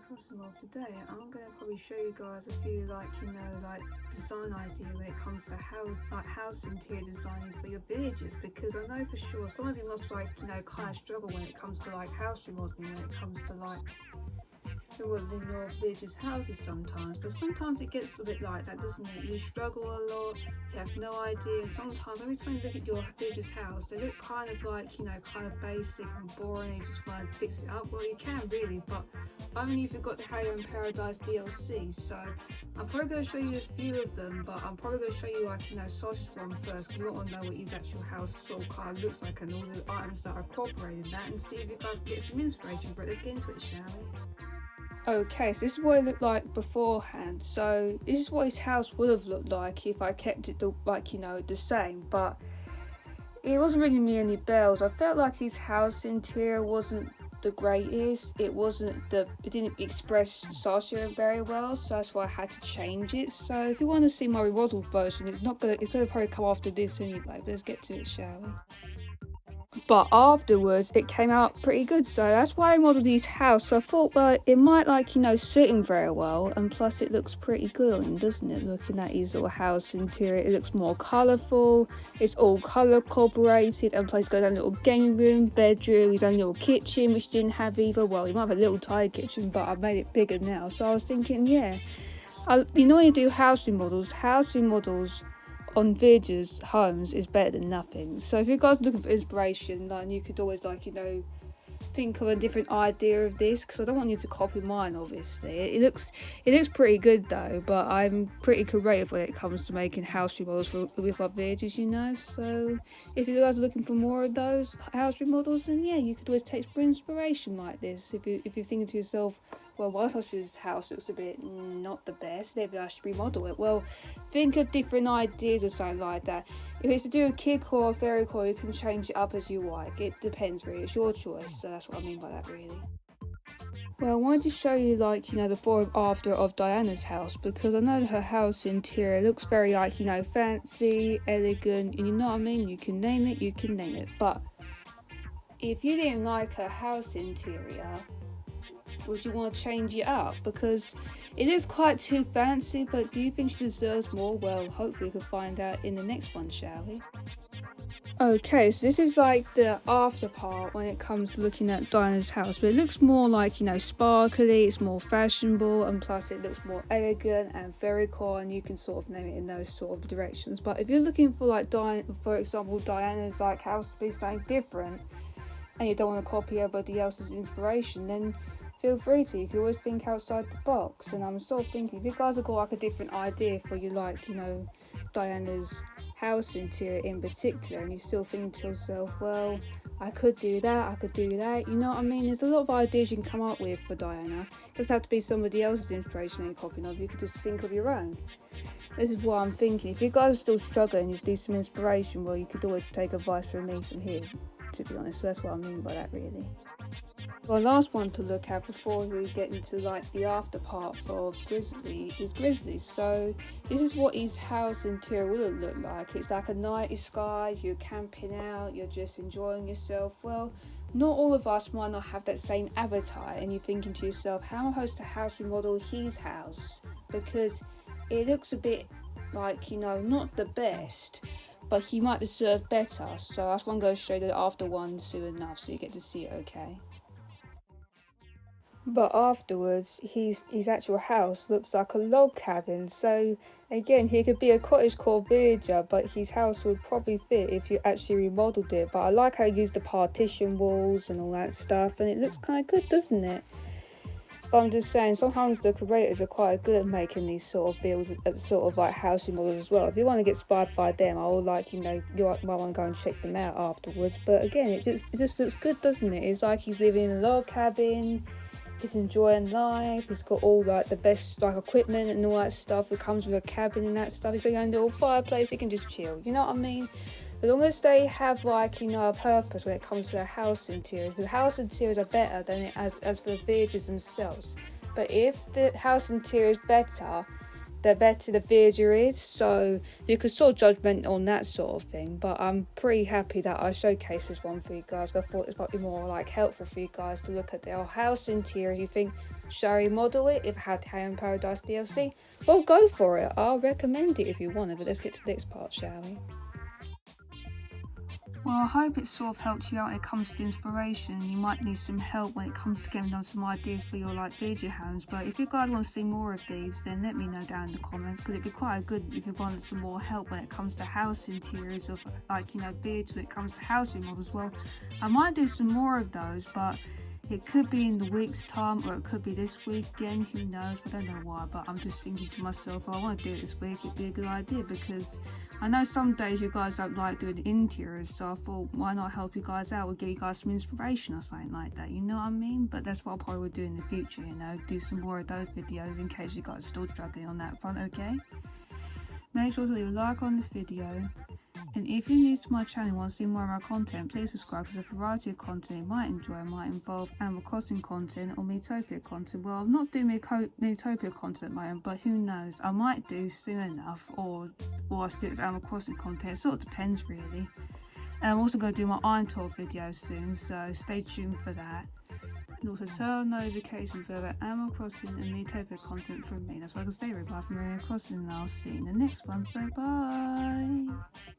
Possible. Today I'm going to probably show you guys a few design ideas when it comes to house interior designing for your villages, because I know for sure some of you must kind of struggle when it comes to house remodeling, when it comes to remodeling your villages houses sometimes, but sometimes it gets a bit like that, doesn't it? You struggle a lot, you have no idea, and sometimes every time you look at your village's house they look kind of kind of basic and boring, and you just want to fix it up. Well, you can really, but only if you've got the Halo in Paradise DLC. So I'm probably going to show you a few of them, but I'm probably going to show you Sasha's one first, because you want to know what his actual house sort of kind of looks like and all the items that are incorporated in that, and see if you guys can get some inspiration for it. Let's get into it, shall we? Okay, so this is what it looked like beforehand. So this is what his house would have looked like if I kept it the same, but it wasn't ringing me any bells. I felt like his house interior wasn't the greatest. It didn't express Sasha very well, so that's why I had to change it. So if you want to see my remodeled version, it's gonna probably come after this anyway, but let's get to it, shall we? But afterwards it came out pretty good, so that's why I modelled his house. So I thought, well, it might suit him very well, and plus it looks pretty good on him, doesn't it? Looking at his little house interior, it looks more colourful, it's all colour incorporated, and plus he's got a little game room, bedroom, he's got a little kitchen which he didn't have either. Well, he might have a little tiny kitchen, but I've made it bigger now. So I was thinking, yeah, when you do house remodels on villages homes is better than nothing. So if you guys are looking for inspiration, you could always think of a different idea of this, because I don't want you to copy mine, obviously. It looks pretty good though, but I'm pretty creative when it comes to making house remodels with our villages, so if you guys are looking for more of those house remodels, then yeah, you could always take inspiration like this. If you're thinking to yourself, well, my house's house looks a bit not the best, maybe I should remodel it. Well, think of different ideas or something like that. If it's to do a kid core or fairy core, you can change it up as you like. It depends really, it's your choice. So that's what I mean by that really. Well, I wanted to show you the before and after of Diana's house, because I know her house interior looks very fancy, elegant, and you know what I mean? You can name it. But if you didn't like her house interior, would you want to change it up? Because it is quite too fancy, but do you think she deserves more? Well, hopefully we can find out in the next one, shall we? Okay, so this is the after part when it comes to looking at Diana's house, but it looks more sparkly, it's more fashionable, and plus it looks more elegant and very cool, and you can sort of name it in those sort of directions. But if you're looking for for example, Diana's house to be something different, and you don't want to copy everybody else's inspiration, then feel free to. You can always think outside the box. And I'm sort of thinking, if you guys have got a different idea for Diana's house interior in particular, and you still think to yourself, well, I could do that, you know what I mean? There's a lot of ideas you can come up with for Diana. It doesn't have to be somebody else's inspiration that you're copying of, you could just think of your own. This is what I'm thinking. If you guys are still struggling and you just need some inspiration, well, you could always take advice from me from here, to be honest. So that's what I mean by that really. Well, last one to look at before we get into the after part of Grizzly is Grizzly. So this is what his house interior will look like. It's like a nighty sky, you're camping out, you're just enjoying yourself. Well, not all of us might not have that same appetite, and you're thinking to yourself, how am I supposed to house remodel his house? Because it looks a bit not the best, but he might deserve better. So that's why I'm going to show you the after one soon enough, so you get to see it, okay? But afterwards, his actual house looks like a log cabin. So again, he could be a cottagecore villager, but his house would probably fit if you actually remodeled it. But I like how you used the partition walls and all that stuff, and it looks kind of good, doesn't it? But I'm just saying, sometimes the creators are quite good at making these sort of builds, house remodels as well. If you want to get inspired by them, I would you might want to go and check them out afterwards. But again, it just looks good, doesn't it? It's like he's living in a log cabin. He's enjoying life. He's got all the best equipment and all that stuff. It comes with a cabin and that stuff. He's got a little fireplace. He can just chill. You know what I mean? As long as they have a purpose when it comes to their house interiors. The house interiors are better than as for the villagers themselves. But if the house interior is better, the better the video is, so you could sort of judgment on that sort of thing. But I'm pretty happy that I showcased this one for you guys. I thought it might be more like helpful for you guys to look at their house interior. You think, shall I model it if it had Halo Paradise DLC? Well, go for it. I'll recommend it if you want it, but let's get to the next part, shall we? Well, I hope it sort of helped you out when it comes to inspiration. You might need some help when it comes to getting some ideas for your video homes. But if you guys want to see more of these, then let me know down in the comments, because it'd be quite good if you wanted some more help when it comes to house interiors of videos when it comes to housing models. Well, I might do some more of those, but it could be in the week's time, or it could be this weekend, who knows, I don't know why, but I'm just thinking to myself, I want to do it this week, it'd be a good idea, because I know some days you guys don't like doing interiors, so I thought, why not help you guys out, or give you guys some inspiration or something like that, you know what I mean? But that's what I probably would do in the future, do some more of those videos in case you guys are still struggling on that front, okay? Make sure to leave a like on this video. And if you're new to my channel and want to see more of my content, please subscribe, because a variety of content you might enjoy might involve Animal Crossing content or Metopia content. Well, I'm not doing Metopia content at the moment, but who knows, I might do soon enough, or I'll stick with Animal Crossing content. It sort of depends really. And I'm also going to do my Iron Tour video soon, so stay tuned for that. And also turn on notifications for the Animal Crossing and Metopia content from me. That's why I can stay with Animal Crossing, and I'll see you in the next one, so bye!